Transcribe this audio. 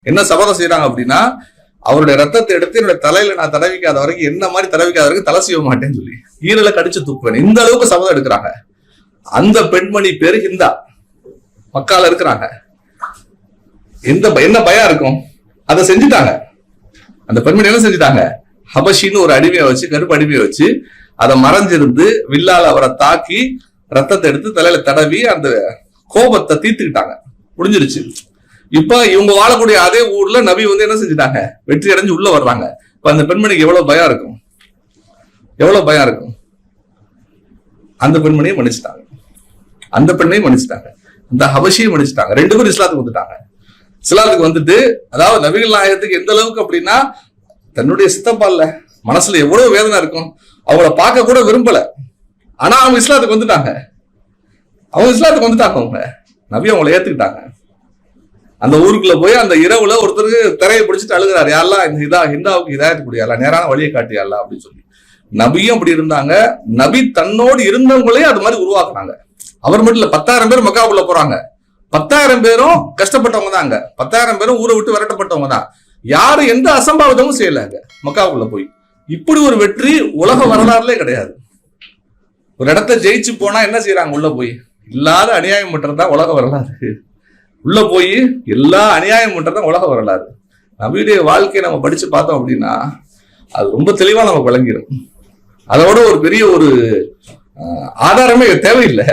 என்ன சபதம் செய்யறாங்க அப்படின்னா, அவருடைய ரத்தத்தை எடுத்து என்னுடைய தலையில நான் தடவிக்காத வரைக்கும், என்ன மாதிரி தடவிக்காத வரைக்கும் தலை செய்ய மாட்டேன்னு சொல்லி ஈரலை கடிச்சு தூக்குவேன். இந்த அளவுக்கு சபதம் எடுக்கிறாங்க. அந்த பெண்மணி பேரு ஹிந்தா, மக்கால இருக்கிறாங்க. என்ன பயம் இருக்கும்? அதை செஞ்சுட்டாங்க. அந்த பெண்மணி என்ன செஞ்சுட்டாங்க? ஹபஷின்னு ஒரு அடிமையை வச்சு, கருப்பு அடிமையை வச்சு, அதை மறைஞ்சிருந்து வில்லால அவரை தாக்கி ரத்தத்தை எடுத்து தலையில தடவி அந்த கோபத்தை தீர்த்துக்கிட்டாங்க. முடிஞ்சிருச்சு. இப்ப இவங்க வாழக்கூடிய அதே ஊர்ல நபி என்ன செஞ்சுட்டாங்க? வெற்றி அடைஞ்சு உள்ள வர்றாங்க. இப்ப அந்த பெண்மணிக்கு எவ்வளவு பயம் இருக்கும்? எவ்வளவு பயம் இருக்கும்? அந்த பெண்மணியை மன்னிச்சுட்டாங்க. அந்த பெண்ணையும் மன்னிச்சுட்டாங்க. இந்த ஹபஷியை மன்னிச்சுட்டாங்க. 2 பேரும் இஸ்லாத்துக்கு வந்துட்டாங்க. இஸ்லாத்துக்கு வந்துட்டு, அதாவது நபிகள் நாயகத்துக்கு எந்த அளவுக்கு அப்படின்னா, தன்னுடைய சித்தப்பால்ல மனசுல எவ்வளவு வேதனை இருக்கும். அவங்கள பார்க்க கூட விரும்பல. ஆனா அவங்க இஸ்லாத்துக்கு வந்துட்டாங்க. அவங்க நபி அவங்களை ஏத்துக்கிட்டாங்க. அந்த ஊருக்குள்ள போய் அந்த இரவுல ஒருத்தருக்கு திரையை பிடிச்சிட்டு அழுகிறாரு, யாரெல்லாம் ஹிந்தாவுக்கு இதாயத்து கூடியால, நேரான வழியை காட்டியால அப்படின்னு சொல்லி. நபியும் அப்படி இருந்தாங்க. நபி தன்னோடு இருந்தவங்களே அது மாதிரி உருவாக்குனாங்க. அவர் மட்டும் இல்ல, 10,000 பேர் மக்காவுக்குள்ள போறாங்க. 10,000 பேரும் கஷ்டப்பட்டவங்க தான். 10,000 பேரும் ஊரை விட்டு விரட்டப்பட்டவங்க தான். யாரும் எந்த அசம்பாவிதமும் செய்யலாங்க மக்காவுக்குள்ள போய். இப்படி ஒரு வெற்றி உலக வரலாறுலே கிடையாது. ஒரு இடத்த ஜெயிச்சு போனா என்ன செய்யறாங்க? உள்ள போய் இல்லாத அநியாயம் பண்றதுதான் உலக வரலாறு. உள்ள போய் எல்லா அநியாயம் பண்றதுதான் உலக வரலாறு. நபியுடைய வாழ்க்கையை நம்ம படிச்சு பார்த்தோம் அப்படின்னா அது ரொம்ப தெளிவா நமக்கு விளங்கிடும். அதோட ஒரு பெரிய ஒரு ஆதாரமே தேவையில்லை.